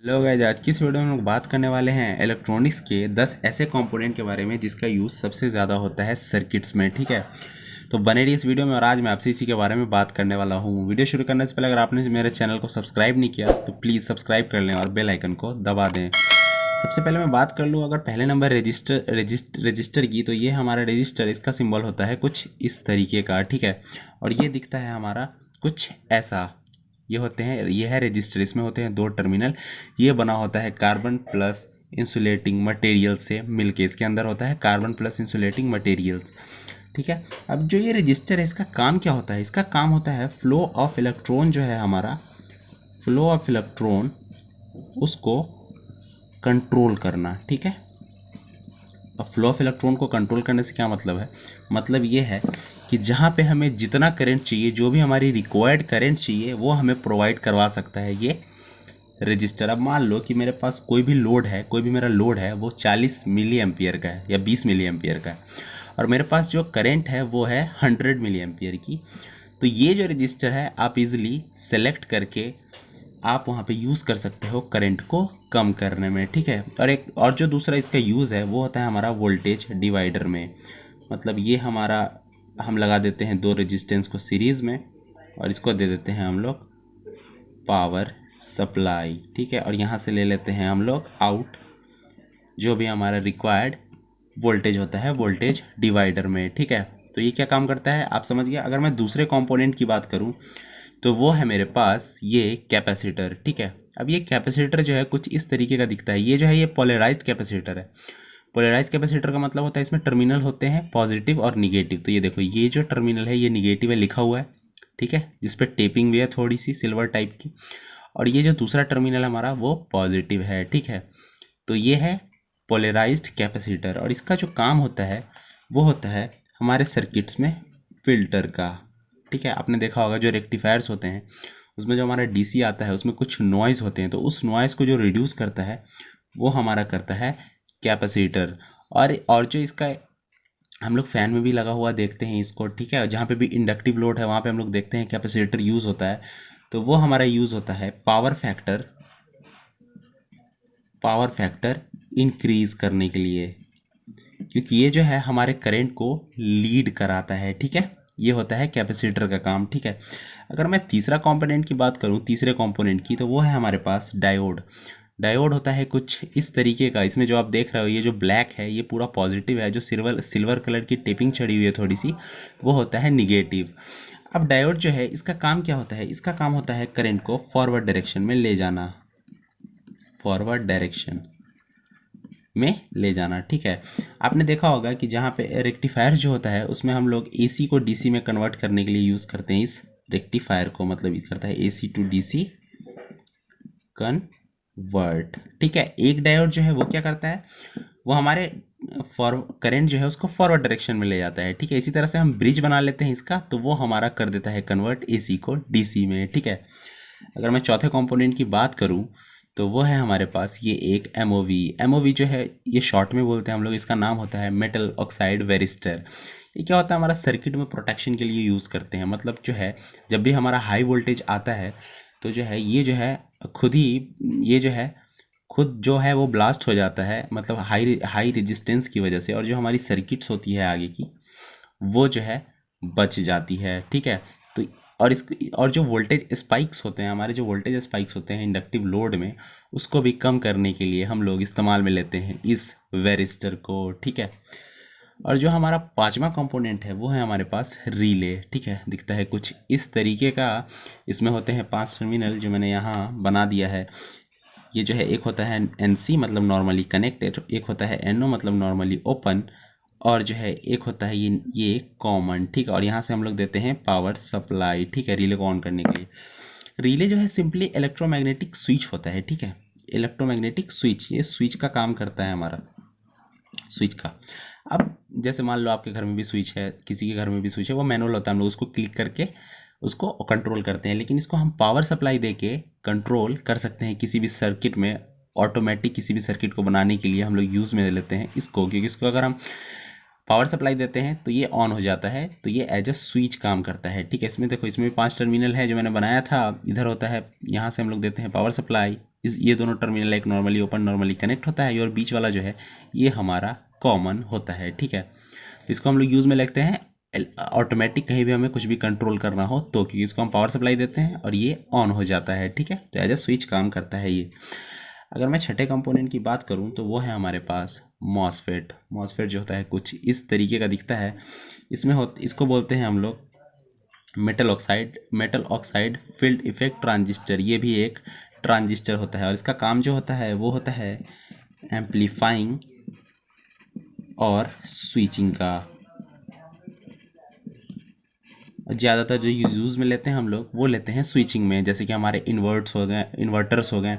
Hello guys, आज की इस वीडियो में हम लोग बात करने वाले हैं इलेक्ट्रॉनिक्स के 10 ऐसे कंपोनेंट के बारे में जिसका यूज़ सबसे ज़्यादा होता है सर्किट्स में। ठीक है, तो बने रहिए इस वीडियो में और आज मैं आपसे इसी के बारे में बात करने वाला हूँ। वीडियो शुरू करने से पहले अगर आपने मेरे चैनल को सब्सक्राइब नहीं किया तो प्लीज़ सब्सक्राइब कर लें और बेल आइकन को दबा दें। सबसे पहले मैं बात कर लूँ अगर पहले नंबर रजिस्टर की, तो ये हमारा रजिस्टर, इसका सिंबल होता है कुछ इस तरीके का। ठीक है, और ये दिखता है हमारा कुछ ऐसा। ये होते हैं, ये है रजिस्टर, इसमें होते हैं दो टर्मिनल। ये बना होता है कार्बन प्लस इंसुलेटिंग मटेरियल से मिलके, इसके अंदर होता है कार्बन प्लस इंसुलेटिंग मटेरियल्स। ठीक है, अब जो ये रजिस्टर है इसका काम क्या होता है? इसका काम होता है फ्लो ऑफ इलेक्ट्रॉन, जो है हमारा फ्लो ऑफ इलेक्ट्रॉन, उसको कंट्रोल करना। ठीक है, अब फ्लो ऑफ इलेक्ट्रॉन को कंट्रोल करने से क्या मतलब है? मतलब ये है कि जहाँ पे हमें जितना करंट चाहिए, जो भी हमारी रिक्वायर्ड करंट चाहिए, वो हमें प्रोवाइड करवा सकता है ये रजिस्टर। अब मान लो कि मेरे पास कोई भी लोड है, कोई भी मेरा लोड है, वो 40 मिली एम्पियर का है या 20 मिली एम्पियर का है, और मेरे पास जो करंट है वो है 100 मिली एम्पियर की। तो ये जो रजिस्टर है आप इजीली सेलेक्ट करके आप वहाँ पे यूज़ कर सकते हो करंट को कम करने में। ठीक है, और जो दूसरा इसका यूज़ है वो होता है हमारा वोल्टेज डिवाइडर में। मतलब ये हमारा, हम लगा देते हैं दो रेजिस्टेंस को सीरीज़ में और इसको दे देते हैं हम लोग पावर सप्लाई। ठीक है, और यहाँ से ले लेते हैं हम लोग आउट जो भी हमारा रिक्वायर्ड वोल्टेज होता है वोल्टेज डिवाइडर में। ठीक है, तो ये क्या काम करता है आप समझ गए। अगर मैं दूसरे कंपोनेंट की बात करूँ तो वो है मेरे पास ये कैपेसिटर। ठीक है, अब ये कैपेसिटर जो है कुछ इस तरीके का दिखता है। ये जो है ये पोलराइज्ड कैपेसिटर है। पोलराइज्ड कैपेसिटर का मतलब होता है इसमें टर्मिनल होते हैं पॉजिटिव और निगेटिव। तो ये देखो, ये जो टर्मिनल है ये निगेटिव है, लिखा हुआ है। ठीक है, जिस पे टेपिंग भी है थोड़ी सी सिल्वर टाइप की, और ये जो दूसरा टर्मिनल हमारा वो पॉजिटिव है। ठीक है, तो ये है पोलराइज्ड कैपेसिटर, और इसका जो काम होता है वो होता है हमारे सर्किट्स में फिल्टर का। ठीक है, आपने देखा होगा जो रेक्टिफायर्स होते हैं उसमें जो हमारा डीसी आता है उसमें कुछ नॉइज़ होते हैं, तो उस नॉइज़ को जो रिड्यूस करता है वो हमारा करता है कैपेसिटर। और जो इसका हम लोग फैन में भी लगा हुआ देखते हैं इसको। ठीक है, जहाँ पे भी इंडक्टिव लोड है वहाँ पे हम लोग देखते हैं कैपेसिटर यूज़ होता है। तो वो हमारा यूज़ होता है पावर फैक्टर इंक्रीज करने के लिए, क्योंकि ये जो है हमारे करंट को लीड कराता है। ठीक है, ये होता है कैपेसिटर का काम। ठीक है, अगर मैं तीसरा कंपोनेंट की बात करूं, तीसरे कंपोनेंट की, तो वो है हमारे पास डायोड। डायोड होता है कुछ इस तरीके का। इसमें जो आप देख रहे हो ये जो ब्लैक है ये पूरा पॉजिटिव है, जो सिल्वर सिल्वर कलर की टेपिंग चढ़ी हुई है थोड़ी सी, वो होता है निगेटिव। अब डायोड जो है इसका काम क्या होता है? इसका काम होता है करंट को फॉरवर्ड डायरेक्शन में ले जाना, फॉरवर्ड डायरेक्शन में ले जाना। ठीक है, आपने देखा होगा कि जहाँ पे रेक्टिफायर जो होता है उसमें हम लोग एसी को डीसी में कन्वर्ट करने के लिए यूज़ करते हैं इस रेक्टिफायर को। मतलब ये करता है एसी टू डीसी कन्वर्ट। ठीक है, एक डायोड जो है वो क्या करता है, वो हमारे फॉर करंट जो है उसको फॉरवर्ड डायरेक्शन में ले जाता है। ठीक है, इसी तरह से हम ब्रिज बना लेते हैं इसका, तो वो हमारा कर देता है कन्वर्ट एसी को डीसी में। ठीक है, अगर मैं चौथे कंपोनेंट की बात करूं तो वो है हमारे पास ये एक एमओवी। एमओवी जो है ये शॉर्ट में बोलते हैं हम लोग, इसका नाम होता है मेटल ऑक्साइड वेरिस्टर। ये क्या होता है, हमारा सर्किट में प्रोटेक्शन के लिए यूज़ करते हैं। मतलब जो है जब भी हमारा हाई वोल्टेज आता है तो जो है ये जो है खुद ही, ये जो है खुद जो है वो ब्लास्ट हो जाता है, मतलब हाई हाई रेजिस्टेंस की वजह से, और जो हमारी सर्किट्स होती है आगे की वो जो है बच जाती है। ठीक है, तो और जो वोल्टेज स्पाइक्स होते हैं, हमारे जो वोल्टेज स्पाइक्स होते हैं इंडक्टिव लोड में, उसको भी कम करने के लिए हम लोग इस्तेमाल में लेते हैं इस वेरिस्टर को। ठीक है, और जो हमारा पांचवा कंपोनेंट है वो है हमारे पास रिले। ठीक है, दिखता है कुछ इस तरीके का। इसमें होते हैं 5 टर्मिनल जो मैंने यहाँ बना दिया है। ये जो है एक होता है एनसी मतलब नॉर्मली कनेक्टेड, एक होता है एनओ मतलब नॉर्मली ओपन, और जो है एक होता है ये कॉमन। ठीक है, और यहाँ से हम लोग देते हैं पावर सप्लाई। ठीक है, रिले को ऑन करने के लिए। रिले जो है सिंपली इलेक्ट्रोमैग्नेटिक स्विच होता है। ठीक है, इलेक्ट्रोमैग्नेटिक स्विच, ये स्विच का काम करता है हमारा, स्विच का। अब जैसे मान लो आपके घर में भी स्विच है, किसी के घर में भी स्विच है, वो मैनुअल होता है, हम लोग उसको क्लिक करके उसको कंट्रोल करते हैं। लेकिन इसको हम पावर सप्लाई देके कंट्रोल कर सकते हैं किसी भी सर्किट में। ऑटोमेटिक किसी भी सर्किट को बनाने के लिए हम लोग यूज़ में लेते हैं इसको, क्योंकि इसको अगर हम पावर सप्लाई देते हैं तो ये ऑन हो जाता है, तो ये एज अ स्विच काम करता है। ठीक है, इसमें देखो, इसमें भी 5 टर्मिनल है जो मैंने बनाया था। इधर होता है, यहाँ से हम लोग देते हैं पावर सप्लाई, ये दोनों टर्मिनल एक नॉर्मली ओपन नॉर्मली कनेक्ट होता है, और बीच वाला जो है ये हमारा कॉमन होता है, ठीक है। इसको हम लोग यूज़ में लेते हैं ऑटोमेटिक, कहीं भी हमें कुछ भी कंट्रोल करना हो तो, क्योंकि इसको हम पावर सप्लाई देते हैं और ये ऑन हो जाता है, ठीक है। तो एज ए स्विच काम करता है ये। अगर मैं छठे कंपोनेंट की बात करूं तो वो है हमारे पास मॉसफेट। मॉसफेट जो होता है कुछ इस तरीके का दिखता है। इसको बोलते हैं हम लोग metal oxide field effect transistor. ये भी एक ट्रांजिस्टर होता है, और इसका काम जो होता है वो होता है एम्पलीफाइंग और स्विचिंग का। ज़्यादातर जो यूज़ में लेते हैं हम लोग वो लेते हैं स्विचिंग में, जैसे कि हमारे इन्वर्टर्स हो गए,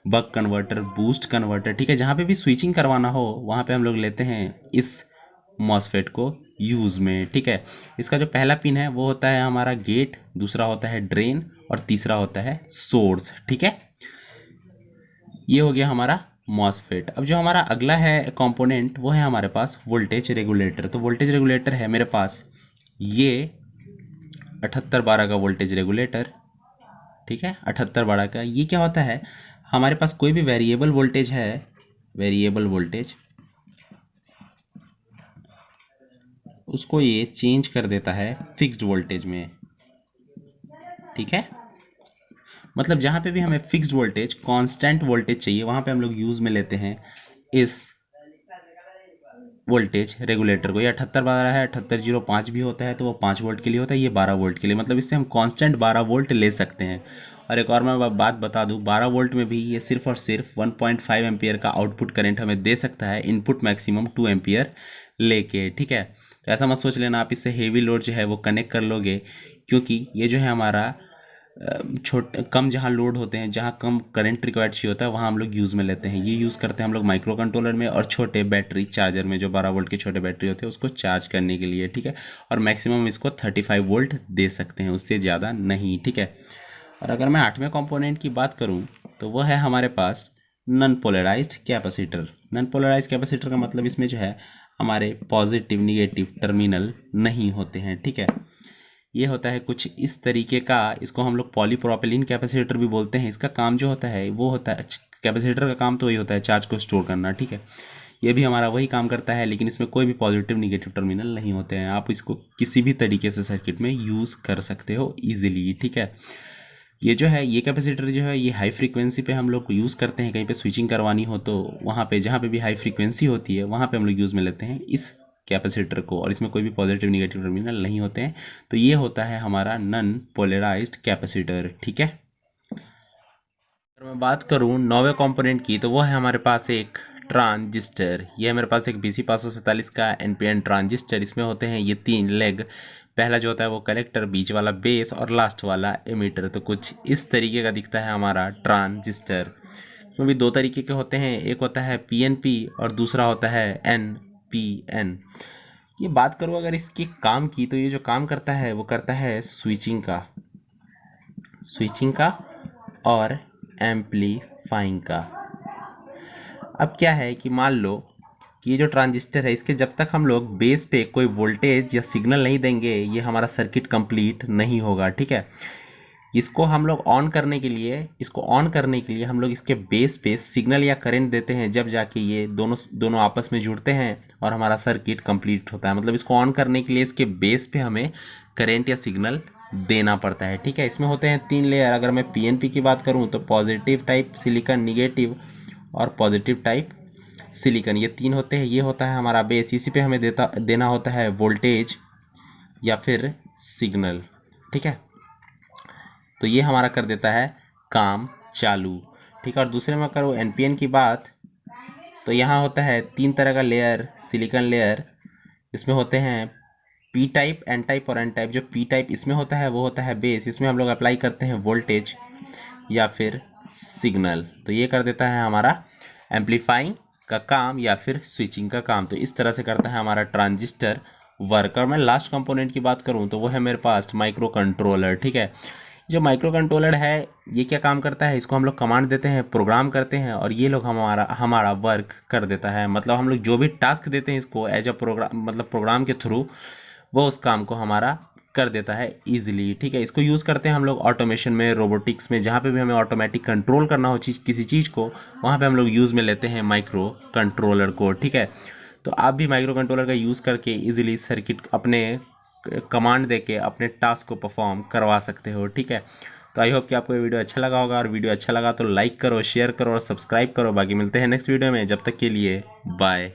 बक कन्वर्टर, बूस्ट कन्वर्टर, ठीक है। जहाँ पे भी स्विचिंग करवाना हो वहाँ पे हम लोग लेते हैं इस मॉसफेट को यूज़ में, ठीक है। इसका जो पहला पिन है वो होता है हमारा गेट, दूसरा होता है ड्रेन, और तीसरा होता है सोर्स, ठीक है। ये हो गया हमारा मॉसफेट। अब जो हमारा अगला है कंपोनेंट वो है हमारे पास वोल्टेज रेगुलेटर। तो वोल्टेज रेगुलेटर है मेरे पास ये 7812 का वोल्टेज रेगुलेटर, ठीक है। 7812 का ये क्या होता है, हमारे पास कोई भी वेरिएबल वोल्टेज है, वेरिएबल वोल्टेज, उसको ये चेंज कर देता है फिक्स्ड वोल्टेज में, ठीक है। मतलब जहाँ पे भी हमें फिक्स्ड वोल्टेज, कांस्टेंट वोल्टेज चाहिए, वहाँ पे हम लोग यूज़ में लेते हैं इस वोल्टेज रेगुलेटर को। ये 7812 है, 7805 भी होता है तो वो 5 वोल्ट के लिए होता है, ये 12 वोल्ट के लिए, मतलब इससे हम कांस्टेंट 12 वोल्ट ले सकते हैं। और एक और मैं बात बता दूं, 12 वोल्ट में भी ये सिर्फ और सिर्फ 1.5 एम्पियर का आउटपुट करंट हमें दे सकता है, इनपुट मैक्सिमम 2 एम्पियर लेके, ठीक है। तो ऐसा मत सोच लेना आप इससे हेवी लोड जो है वो कनेक्ट कर लोगे, क्योंकि ये जो है हमारा कम जहाँ लोड होते हैं, जहाँ कम करंट रिक्वायर्ड चाहिए होता है, वहाँ हम लोग यूज़ में लेते हैं। ये यूज़ करते हैं हम लोग माइक्रो कंट्रोलर में और छोटे बैटरी चार्जर में, जो 12 वोल्ट के छोटे बैटरी होते हैं उसको चार्ज करने के लिए, ठीक है। और मैक्सिमम इसको 35 वोल्ट दे सकते हैं, उससे ज़्यादा नहीं, ठीक है। और अगर मैं 8वें कंपोनेंट की बात करूँ तो वह है हमारे पास non polarized capacitor. Non polarized capacitor का मतलब इसमें जो है हमारे पॉजिटिव निगेटिव टर्मिनल नहीं होते हैं, ठीक है। ये होता है कुछ इस तरीके का, इसको हम लोग पॉलीप्रोपिलीन कैपेसिटर भी बोलते हैं। इसका काम जो होता है वो होता है, कैपेसिटर का काम तो वही होता है चार्ज को स्टोर करना, ठीक है। ये भी हमारा वही काम करता है, लेकिन इसमें कोई भी पॉजिटिव निगेटिव टर्मिनल नहीं होते हैं। आप इसको किसी भी तरीके से सर्किट में यूज़ कर सकते हो ईजिली, ठीक है। ये जो है ये कैपेसिटर जो है ये हाई फ्रीक्वेंसी पे हम लोग यूज़ करते हैं, कहीं पे स्विचिंग करवानी हो तो वहाँ पे, जहाँ पे भी हाई फ्रीक्वेंसी होती है वहाँ पे हम लोग यूज़ में लेते हैं इस कैपेसिटर को, और इसमें कोई भी पॉजिटिव निगेटिव टर्मिनल नहीं होते हैं। तो ये होता है हमारा नॉन पोलराइज्ड कैपेसिटर, ठीक है। अगर मैं बात करूँ 9वें कंपोनेंट की तो वो है हमारे पास एक ट्रांजिस्टर। ये है मेरे पास एक BC 547 का NPN ट्रांजिस्टर। इसमें होते हैं ये 3 लेग, पहला जो होता है वो कलेक्टर, बीच वाला बेस और लास्ट वाला एमीटर। तो कुछ इस तरीके का दिखता है हमारा ट्रांजिस्टर। इसमें भी 2 तरीके के होते हैं, एक होता है PNP और दूसरा होता है NPN। ये बात करूँ अगर इसके काम की, तो ये जो काम करता है वो करता है स्विचिंग का और एम्पलीफाइंग का। अब क्या है कि मान लो कि ये जो ट्रांजिस्टर है, इसके जब तक हम लोग बेस पे कोई वोल्टेज या सिग्नल नहीं देंगे ये हमारा सर्किट कंप्लीट नहीं होगा, ठीक है। इसको ऑन करने के लिए हम लोग इसके बेस पे सिग्नल या करंट देते हैं, जब जाके ये दोनों आपस में जुड़ते हैं और हमारा सर्किट कंप्लीट होता है। मतलब इसको ऑन करने के लिए इसके बेस पे हमें करंट या सिग्नल देना पड़ता है, ठीक है। इसमें होते हैं 3 लेयर। अगर मैं PNP की बात करूँ तो पॉजिटिव टाइप सिलिकॉन, निगेटिव और पॉजिटिव टाइप सिलिकॉन, ये 3 होते हैं। ये होता है हमारा बेस, इसी पे हमें देना होता है वोल्टेज या फिर सिग्नल, ठीक है। तो ये हमारा कर देता है काम चालू, ठीक है। और दूसरे में करूँ NPN की बात तो यहाँ होता है 3 तरह का लेयर, सिलिकॉन लेयर। इसमें होते हैं P टाइप, N टाइप और N टाइप। जो P टाइप इसमें होता है वो होता है बेस, इसमें हम लोग अप्लाई करते हैं वोल्टेज या फिर सिग्नल। तो ये कर देता है हमारा एम्पलीफाइंग का काम या फिर स्विचिंग का काम। तो इस तरह से करता है हमारा ट्रांजिस्टर वर्क। और मैं लास्ट कंपोनेंट की बात करूं तो वो है मेरे पास माइक्रो कंट्रोलर, ठीक है। जो माइक्रो कंट्रोलर है ये क्या काम करता है, इसको हम लोग कमांड देते हैं, प्रोग्राम करते हैं, और ये लोग हमारा वर्क कर देता है। मतलब हम लोग जो भी टास्क देते हैं इसको एज अ प्रोग्राम, मतलब प्रोग्राम के थ्रू वो उस काम को हमारा कर देता है ईजिली, ठीक है। इसको यूज़ करते हैं हम लोग ऑटोमेशन में, रोबोटिक्स में, जहाँ पे भी हमें ऑटोमेटिक कंट्रोल करना हो किसी चीज़ को, वहाँ पे हम लोग यूज़ में लेते हैं माइक्रो कंट्रोलर को, ठीक है। तो आप भी माइक्रो कंट्रोलर का यूज़ करके इजीली सर्किट अपने कमांड देके अपने टास्क को परफॉर्म करवा सकते हो, ठीक है। तो आई होप कि आपको ये वीडियो अच्छा लगा होगा, और वीडियो अच्छा लगा तो लाइक करो, शेयर करो और सब्सक्राइब करो। बाकी मिलते हैं नेक्स्ट वीडियो में, जब तक के लिए बाय।